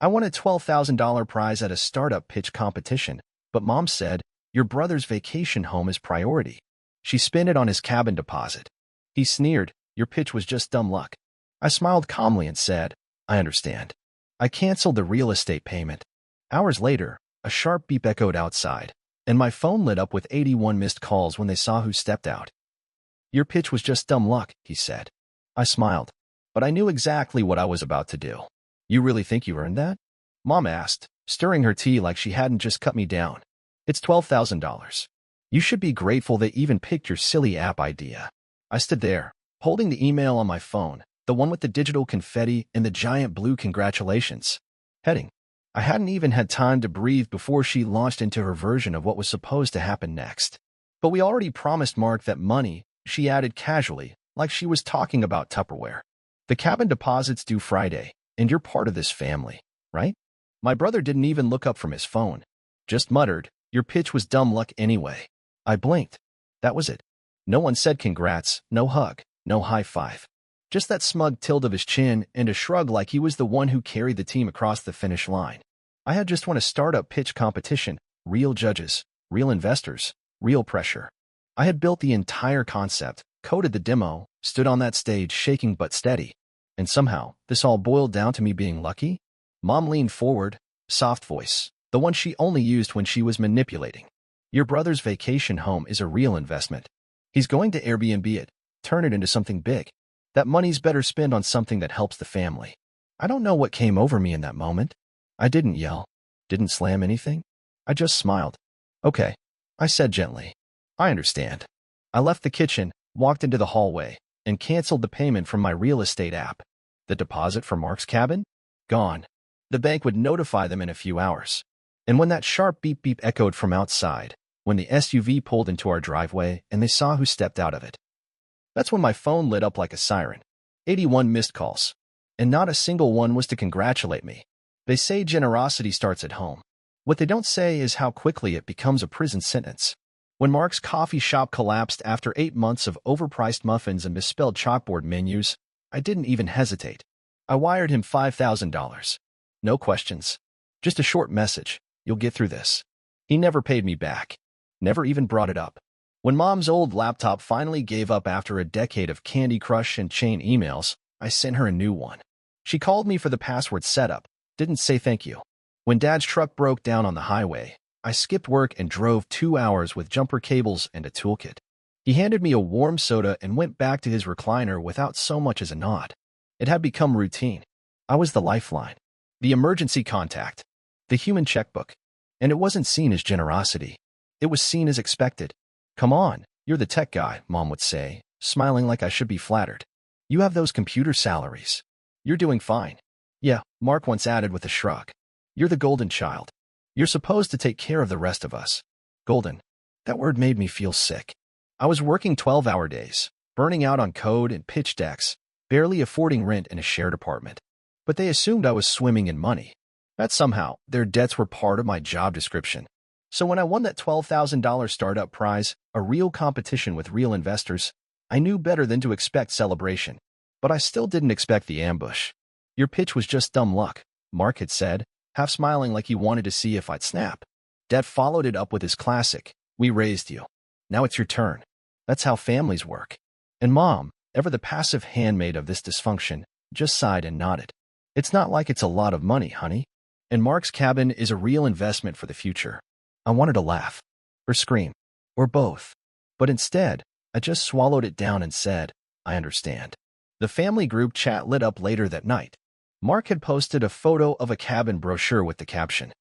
I won a $12,000 prize at a startup pitch competition, but Mom said, your brother's vacation home is priority. She spent it on his cabin deposit. He sneered, your pitch was just dumb luck. I smiled calmly and said, I understand. I canceled the real estate payment. Hours later, a sharp beep echoed outside, and my phone lit up with 81 missed calls when they saw who stepped out. Your pitch was just dumb luck, he said. I smiled, but I knew exactly what I was about to do. You really think you earned that? Mom asked, stirring her tea like she hadn't just cut me down. It's $12,000. You should be grateful they even picked your silly app idea. I stood there, holding the email on my phone, the one with the digital confetti and the giant blue congratulations heading. I hadn't even had time to breathe before she launched into her version of what was supposed to happen next. But we already promised Mark that money, she added casually, like she was talking about Tupperware. The cabin deposit's due Friday, and you're part of this family, right? My brother didn't even look up from his phone. Just muttered, your pitch was dumb luck anyway. I blinked. That was it. No one said congrats, no hug, no high five. Just that smug tilt of his chin and a shrug like he was the one who carried the team across the finish line. I had just won a startup pitch competition, real judges, real investors, real pressure. I had built the entire concept, coded the demo, stood on that stage shaking but steady. And somehow, this all boiled down to me being lucky? Mom leaned forward, soft voice, the one she only used when she was manipulating. Your brother's vacation home is a real investment. He's going to Airbnb it, turn it into something big. That money's better spent on something that helps the family. I don't know what came over me in that moment. I didn't yell, didn't slam anything. I just smiled. Okay, I said gently. I understand. I left the kitchen, walked into the hallway, and canceled the payment from my real estate app. The deposit for Mark's cabin? Gone. The bank would notify them in a few hours. And when that sharp beep beep echoed from outside, when the SUV pulled into our driveway and they saw who stepped out of it, that's when my phone lit up like a siren. 81 missed calls. And not a single one was to congratulate me. They say generosity starts at home. What they don't say is how quickly it becomes a prison sentence. When Mark's coffee shop collapsed after 8 months of overpriced muffins and misspelled chalkboard menus, I didn't even hesitate. I wired him $5,000. No questions. Just a short message. You'll get through this. He never paid me back. Never even brought it up. When Mom's old laptop finally gave up after a decade of Candy Crush and chain emails, I sent her a new one. She called me for the password setup. Didn't say thank you. When Dad's truck broke down on the highway, I skipped work and drove 2 hours with jumper cables and a toolkit. He handed me a warm soda and went back to his recliner without so much as a nod. It had become routine. I was the lifeline, the emergency contact, the human checkbook. And it wasn't seen as generosity. It was seen as expected. Come on, you're the tech guy, Mom would say, smiling like I should be flattered. You have those computer salaries. You're doing fine. Yeah, Mark once added with a shrug. You're the golden child. You're supposed to take care of the rest of us. Golden. That word made me feel sick. I was working 12-hour days, burning out on code and pitch decks, barely affording rent in a shared apartment. But they assumed I was swimming in money. That somehow, their debts were part of my job description. So when I won that $12,000 startup prize, a real competition with real investors, I knew better than to expect celebration. But I still didn't expect the ambush. Your pitch was just dumb luck, Mark had said, half smiling like he wanted to see if I'd snap. Dad followed it up with his classic, we raised you. Now it's your turn. That's how families work. And Mom, ever the passive handmaid of this dysfunction, just sighed and nodded. It's not like it's a lot of money, honey. And Mark's cabin is a real investment for the future. I wanted to laugh, or scream, or both. But instead, I just swallowed it down and said, I understand. The family group chat lit up later that night. Mark had posted a photo of a cabin brochure with the caption,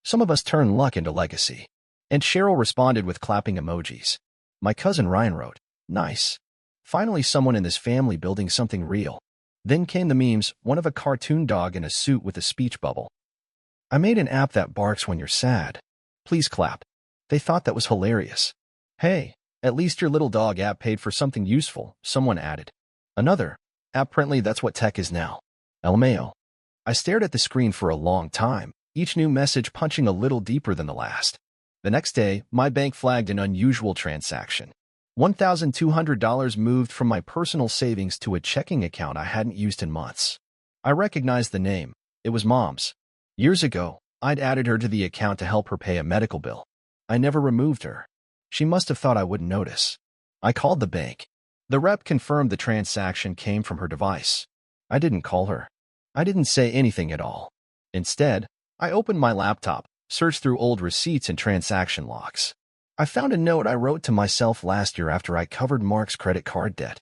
some of us turn luck into legacy. And Cheryl responded with clapping emojis. My cousin Ryan wrote, nice. Finally someone in this family building something real. Then came the memes, one of a cartoon dog in a suit with a speech bubble. I made an app that barks when you're sad. Please clap. They thought that was hilarious. Hey, at least your little dog app paid for something useful, someone added. Another, apparently that's what tech is now. LMAO. I stared at the screen for a long time, each new message punching a little deeper than the last. The next day, my bank flagged an unusual transaction. $1,200 moved from my personal savings to a checking account I hadn't used in months. I recognized the name. It was Mom's. Years ago, I'd added her to the account to help her pay a medical bill. I never removed her. She must have thought I wouldn't notice. I called the bank. The rep confirmed the transaction came from her device. I didn't call her. I didn't say anything at all. Instead, I opened my laptop, searched through old receipts and transaction logs. I found a note I wrote to myself last year after I covered Mark's credit card debt.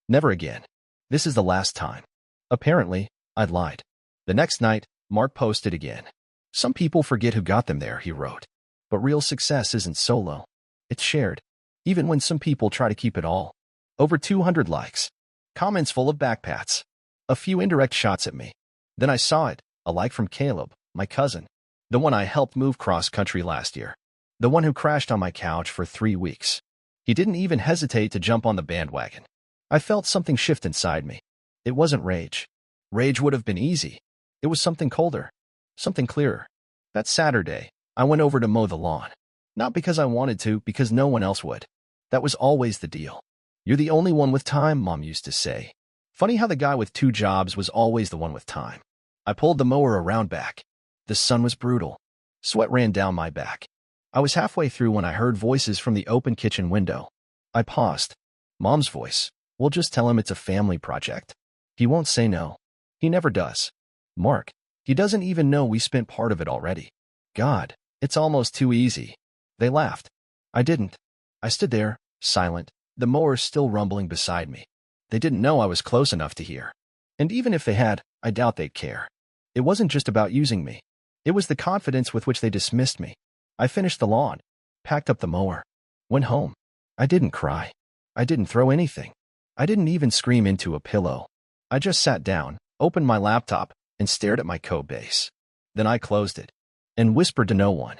Never again. This is the last time. Apparently, I'd lied. The next night, Mark posted again. Some people forget who got them there, he wrote. But real success isn't solo. It's shared. Even when some people try to keep it all. Over 200 likes. Comments full of backpats. A few indirect shots at me. Then I saw it, a like from Caleb, my cousin. The one I helped move cross-country last year. The one who crashed on my couch for 3 weeks. He didn't even hesitate to jump on the bandwagon. I felt something shift inside me. It wasn't rage. Rage would have been easy. It was something colder. Something clearer. That Saturday, I went over to mow the lawn. Not because I wanted to, because no one else would. That was always the deal. You're the only one with time, Mom used to say. Funny how the guy with 2 jobs was always the one with time. I pulled the mower around back. The sun was brutal. Sweat ran down my back. I was halfway through when I heard voices from the open kitchen window. I paused. Mom's voice. We'll just tell him it's a family project. He won't say no. He never does. Mark. He doesn't even know we spent part of it already. God, it's almost too easy. They laughed. I didn't. I stood there, silent, the mower still rumbling beside me. They didn't know I was close enough to hear. And even if they had, I doubt they'd care. It wasn't just about using me. It was the confidence with which they dismissed me. I finished the lawn, packed up the mower, went home. I didn't cry. I didn't throw anything. I didn't even scream into a pillow. I just sat down, opened my laptop, and stared at my code base. Then I closed it and whispered to no one.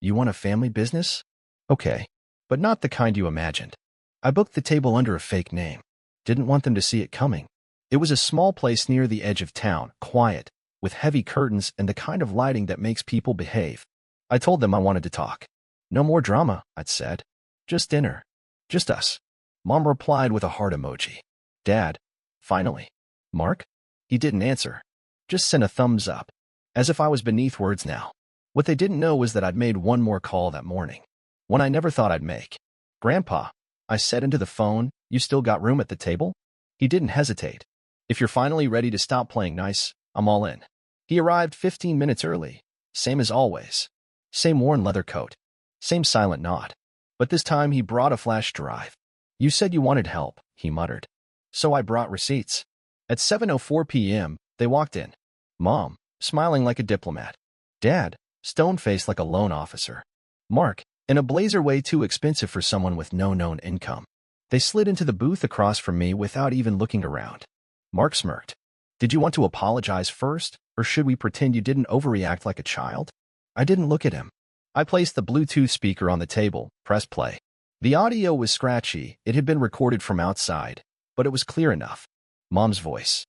You want a family business? Okay, but not the kind you imagined. I booked the table under a fake name. Didn't want them to see it coming. It was a small place near the edge of town, quiet, with heavy curtains and the kind of lighting that makes people behave. I told them I wanted to talk. No more drama, I'd said. Just dinner. Just us. Mom replied with a heart emoji. Dad. Finally. Mark? He didn't answer. Just sent a thumbs up. As if I was beneath words now. What they didn't know was that I'd made one more call that morning. One I never thought I'd make. Grandpa, I said into the phone, you still got room at the table? He didn't hesitate. If you're finally ready to stop playing nice, I'm all in. He arrived 15 minutes early. Same as always. Same worn leather coat. Same silent nod. But this time he brought a flash drive. You said you wanted help, he muttered. So I brought receipts. At 7:04 p.m., they walked in. Mom, smiling like a diplomat. Dad, stone-faced like a loan officer. Mark, in a blazer way too expensive for someone with no known income. They slid into the booth across from me without even looking around. Mark smirked. Did you want to apologize first, or should we pretend you didn't overreact like a child? I didn't look at him. I placed the Bluetooth speaker on the table, pressed play. The audio was scratchy, it had been recorded from outside, but it was clear enough. Mom's voice.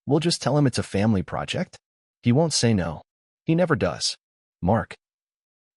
We'll just tell him it's a family project? He won't say no. He never does. Mark.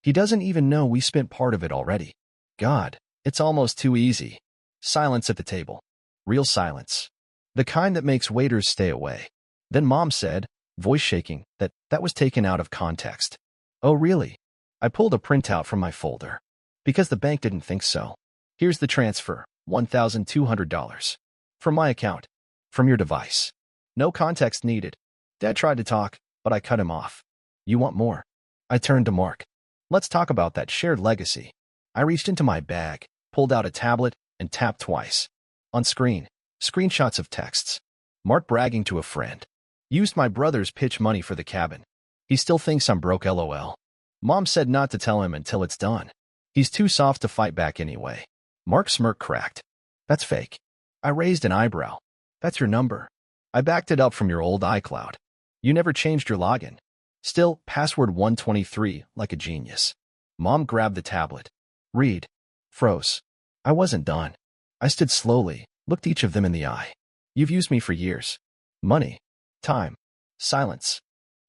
He doesn't even know we spent part of it already. God, it's almost too easy. Silence at the table. Real silence. The kind that makes waiters stay away. Then Mom said, voice shaking, that was taken out of context. Oh, really? I pulled a printout from my folder. Because the bank didn't think so. Here's the transfer, $1,200. From my account. From your device. No context needed. Dad tried to talk, but I cut him off. You want more? I turned to Mark. Let's talk about that shared legacy. I reached into my bag, pulled out a tablet, and tapped twice. On screen, screenshots of texts. Mark bragging to a friend. Used my brother's pitch money for the cabin. He still thinks I'm broke, LOL. Mom said not to tell him until it's done. He's too soft to fight back anyway. Mark's smirk cracked. That's fake. I raised an eyebrow. That's your number. I backed it up from your old iCloud. You never changed your login. Still, password 123, like a genius. Mom grabbed the tablet. Read. Froze. I wasn't done. I stood slowly, looked each of them in the eye. You've used me for years. Money. Time. Silence.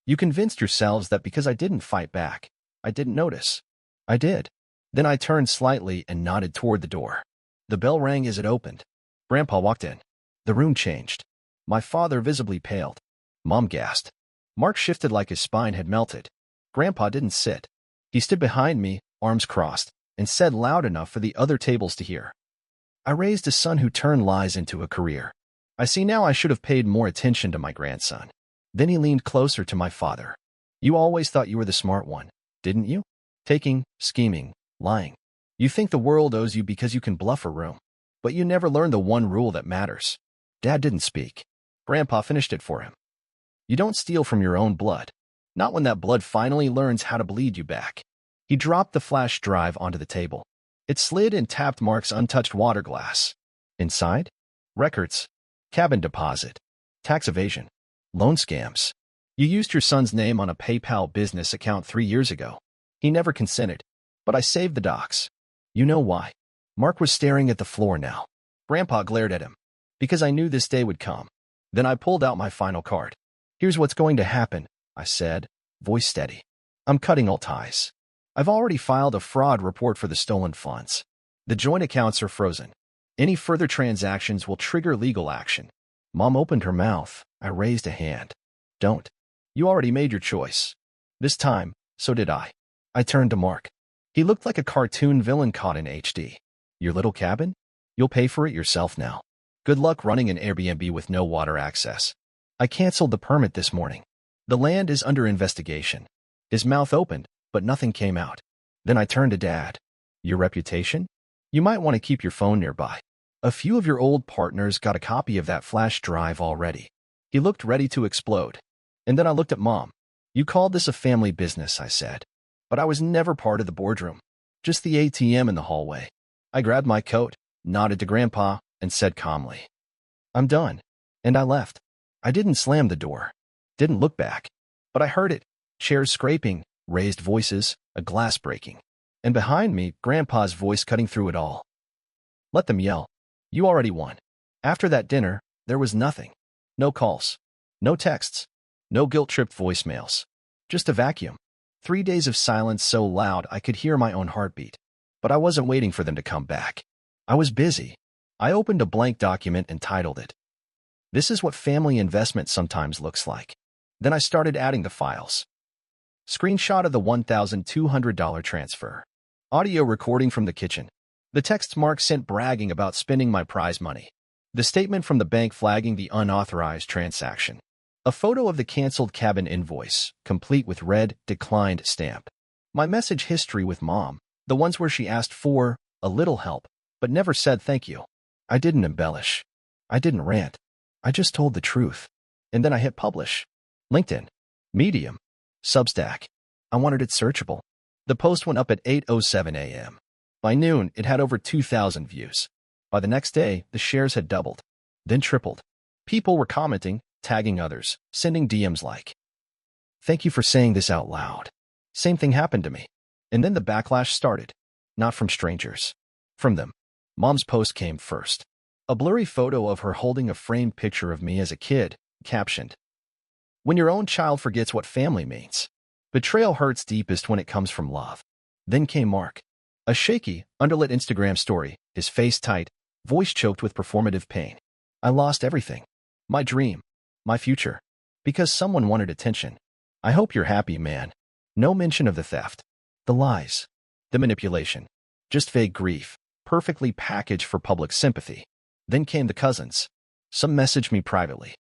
You convinced yourselves that because I didn't fight back, I didn't notice. I did. Then I turned slightly and nodded toward the door. The bell rang as it opened. Grandpa walked in. The room changed. My father visibly paled. Mom gasped. Mark shifted like his spine had melted. Grandpa didn't sit. He stood behind me, arms crossed, and said loud enough for the other tables to hear. I raised a son who turned lies into a career. I see now I should have paid more attention to my grandson. Then he leaned closer to my father. You always thought you were the smart one, didn't you? Taking, scheming, lying. You think the world owes you because you can bluff a room. But you never learned the one rule that matters. Dad didn't speak. Grandpa finished it for him. You don't steal from your own blood. Not when that blood finally learns how to bleed you back. He dropped the flash drive onto the table. It slid and tapped Mark's untouched water glass. Inside? Records. Cabin deposit. Tax evasion. Loan scams. You used your son's name on a PayPal business account 3 years ago. He never consented. But I saved the docs. You know why? Mark was staring at the floor now. Grandpa glared at him. Because I knew this day would come. Then I pulled out my final card. Here's what's going to happen, I said, voice steady. I'm cutting all ties. I've already filed a fraud report for the stolen funds. The joint accounts are frozen. Any further transactions will trigger legal action. Mom opened her mouth. I raised a hand. Don't. You already made your choice. This time, so did I. I turned to Mark. He looked like a cartoon villain caught in HD. Your little cabin? You'll pay for it yourself now. Good luck running an Airbnb with no water access. I canceled the permit this morning. The land is under investigation. His mouth opened, but nothing came out. Then I turned to Dad. Your reputation? You might want to keep your phone nearby. A few of your old partners got a copy of that flash drive already. He looked ready to explode. And then I looked at Mom. You called this a family business, I said. But I was never part of the boardroom. Just the ATM in the hallway. I grabbed my coat, nodded to Grandpa, and said calmly, I'm done. And I left. I didn't slam the door. Didn't look back. But I heard it. Chairs scraping, raised voices, a glass breaking. And behind me, Grandpa's voice cutting through it all. Let them yell. You already won. After that dinner, there was nothing. No calls. No texts. No guilt-tripped voicemails. Just a vacuum. 3 days of silence so loud I could hear my own heartbeat. But I wasn't waiting for them to come back. I was busy. I opened a blank document and titled it. This is what family investment sometimes looks like. Then I started adding the files. Screenshot of the $1,200 transfer. Audio recording from the kitchen. The text Mark sent bragging about spending my prize money. The statement from the bank flagging the unauthorized transaction. A photo of the canceled cabin invoice, complete with red, declined stamp. My message history with Mom, the ones where she asked for a little help, but never said thank you. I didn't embellish. I didn't rant. I just told the truth. And then I hit publish. LinkedIn. Medium. Substack. I wanted it searchable. The post went up at 8:07 a.m. By noon, it had over 2,000 views. By the next day, the shares had doubled, then tripled. People were commenting, tagging others, sending DMs like, thank you for saying this out loud. Same thing happened to me. And then the backlash started. Not from strangers. From them. Mom's post came first. A blurry photo of her holding a framed picture of me as a kid, captioned, when your own child forgets what family means. Betrayal hurts deepest when it comes from love. Then came Mark. A shaky, underlit Instagram story, his face tight, voice choked with performative pain. I lost everything. My dream. My future. Because someone wanted attention. I hope you're happy, man. No mention of the theft. The lies. The manipulation. Just vague grief, perfectly packaged for public sympathy. Then came the cousins. Some messaged me privately.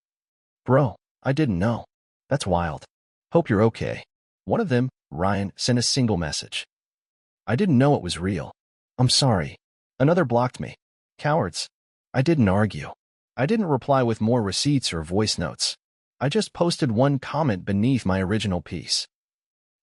Bro, I didn't know. That's wild. Hope you're okay. One of them, Ryan, sent a single message. I didn't know it was real. I'm sorry. Another blocked me. Cowards. I didn't argue. I didn't reply with more receipts or voice notes. I just posted one comment beneath my original piece.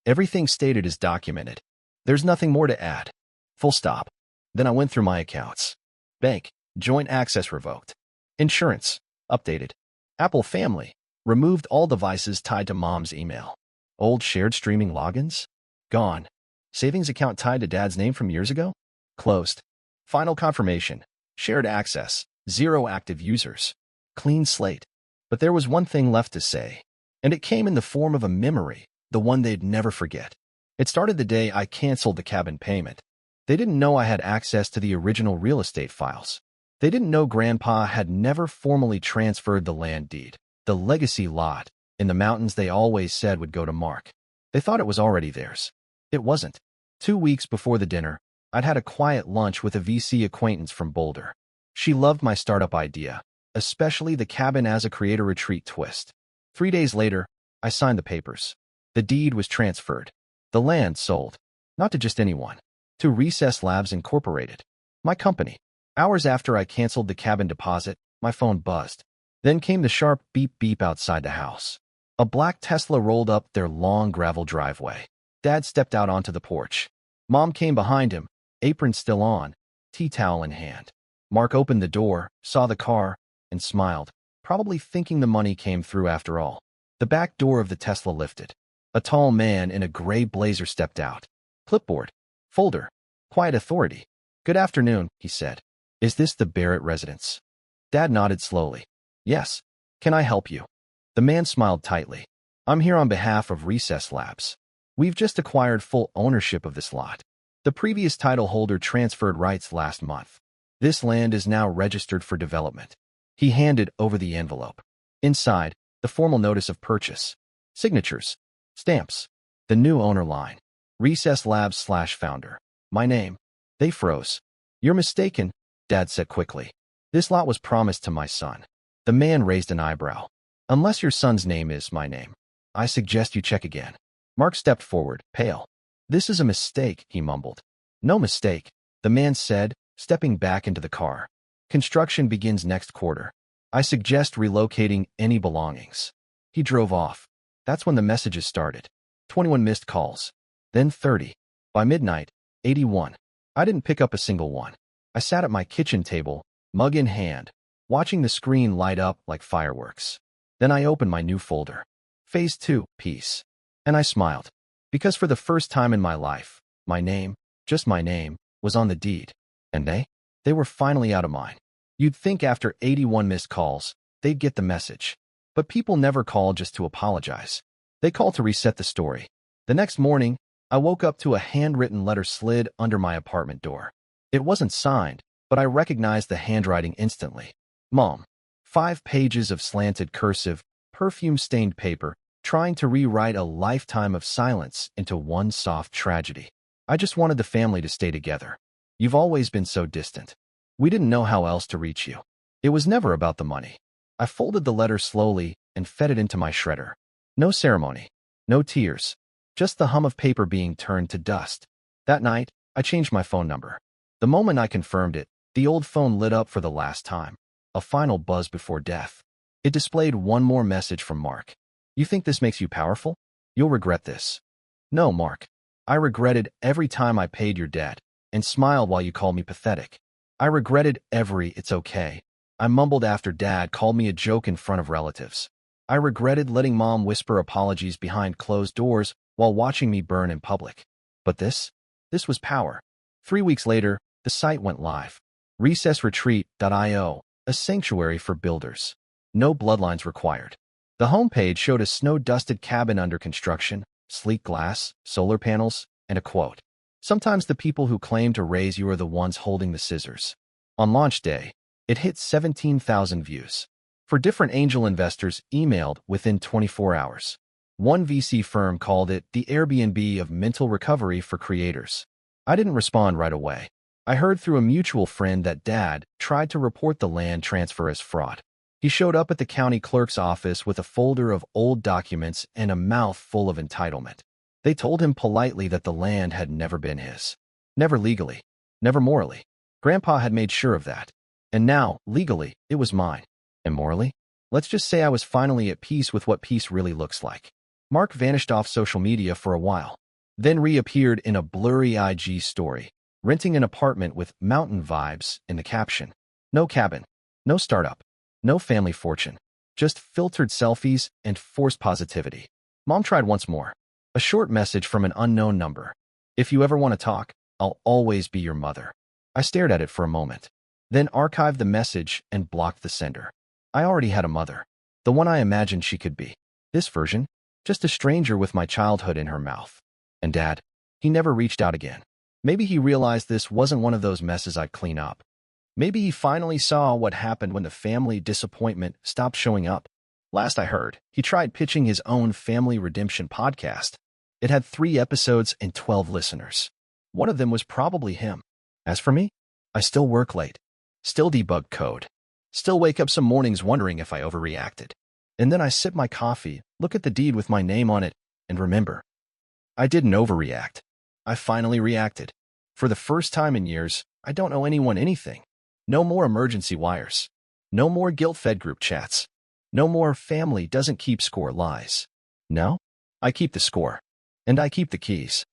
Everything stated is documented. There's nothing more to add. Full stop. Then I went through my accounts. Bank, joint access revoked. Insurance, updated. Apple Family, removed all devices tied to Mom's email. Old shared streaming logins? Gone. Savings account tied to Dad's name from years ago? Closed. Final confirmation. Shared access. 0 active users. Clean slate. But there was one thing left to say. And it came in the form of a memory, the one they'd never forget. It started the day I canceled the cabin payment. They didn't know I had access to the original real estate files. They didn't know Grandpa had never formally transferred the land deed, the legacy lot, in the mountains they always said would go to Mark. They thought it was already theirs. It wasn't. 2 weeks before the dinner, I'd had a quiet lunch with a VC acquaintance from Boulder. She loved my startup idea, especially the cabin as a creator retreat twist. 3 days later, I signed the papers. The deed was transferred. The land sold. Not to just anyone. To Recess Labs Incorporated. My company. Hours after I canceled the cabin deposit, my phone buzzed. Then came the sharp beep-beep outside the house. A black Tesla rolled up their long gravel driveway. Dad stepped out onto the porch. Mom came behind him, apron still on, tea towel in hand. Mark opened the door, saw the car, and smiled, probably thinking the money came through after all. The back door of the Tesla lifted. A tall man in a gray blazer stepped out. Clipboard. Folder. Quiet authority. "Good afternoon," he said. "Is this the Barrett residence?" Dad nodded slowly. "Yes. Can I help you?" The man smiled tightly. "I'm here on behalf of Recess Labs. We've just acquired full ownership of this lot. The previous title holder transferred rights last month. This land is now registered for development." He handed over the envelope. Inside, the formal notice of purchase. Signatures. Stamps. The new owner line. Recess Labs/founder. My name. They froze. "You're mistaken," Dad said quickly. "This lot was promised to my son." The man raised an eyebrow. "Unless your son's name is my name, I suggest you check again." Mark stepped forward, pale. "This is a mistake," he mumbled. "No mistake," the man said, stepping back into the car. "Construction begins next quarter. I suggest relocating any belongings." He drove off. That's when the messages started. 21 missed calls. Then 30. By midnight, 81. I didn't pick up a single one. I sat at my kitchen table, mug in hand, watching the screen light up like fireworks. Then I opened my new folder. Phase 2, Peace. And I smiled. Because for the first time in my life, my name, just my name, was on the deed. And they were finally out of mine. You'd think after 81 missed calls, they'd get the message. But people never call just to apologize. They call to reset the story. The next morning, I woke up to a handwritten letter slid under my apartment door. It wasn't signed, but I recognized the handwriting instantly. Mom. 5 pages of slanted cursive, perfume-stained paper, trying to rewrite a lifetime of silence into one soft tragedy. "I just wanted the family to stay together. You've always been so distant. We didn't know how else to reach you. It was never about the money." I folded the letter slowly and fed it into my shredder. No ceremony. No tears. Just the hum of paper being turned to dust. That night, I changed my phone number. The moment I confirmed it, the old phone lit up for the last time. A final buzz before death. It displayed one more message from Mark. "You think this makes you powerful? You'll regret this." "No, Mark. I regretted every time I paid your debt and smiled while you called me pathetic. I regretted every it's okay I mumbled after Dad called me a joke in front of relatives. I regretted letting Mom whisper apologies behind closed doors while watching me burn in public. But this was power. 3 weeks later, the site went live. RecessRetreat.io, a sanctuary for builders. No bloodlines required. The homepage showed a snow-dusted cabin under construction, sleek glass, solar panels, and a quote. "Sometimes the people who claim to raise you are the ones holding the scissors." On launch day, it hit 17,000 views. For different angel investors emailed within 24 hours. One VC firm called it the Airbnb of mental recovery for creators. I didn't respond right away. I heard through a mutual friend that Dad tried to report the land transfer as fraud. He showed up at the county clerk's office with a folder of old documents and a mouth full of entitlement. They told him politely that the land had never been his. Never legally. Never morally. Grandpa had made sure of that. And now, legally, it was mine. And morally? Let's just say I was finally at peace with what peace really looks like. Mark vanished off social media for a while, then reappeared in a blurry IG story, renting an apartment with mountain vibes in the caption. No cabin. No startup. No family fortune. Just filtered selfies and forced positivity. Mom tried once more. A short message from an unknown number. "If you ever want to talk, I'll always be your mother." I stared at it for a moment, then archived the message and blocked the sender. I already had a mother. The one I imagined she could be. This version? Just a stranger with my childhood in her mouth. And Dad? He never reached out again. Maybe he realized this wasn't one of those messes I'd clean up. Maybe he finally saw what happened when the family disappointment stopped showing up. Last I heard, he tried pitching his own family redemption podcast. It had 3 episodes and 12 listeners. One of them was probably him. As for me, I still work late, still debug code, still wake up some mornings wondering if I overreacted. And then I sip my coffee, look at the deed with my name on it, and remember, I didn't overreact. I finally reacted. For the first time in years, I don't owe anyone anything. No more emergency wires. No more guilt-fed group chats. No more family doesn't keep score lies. No, I keep the score. And I keep the keys.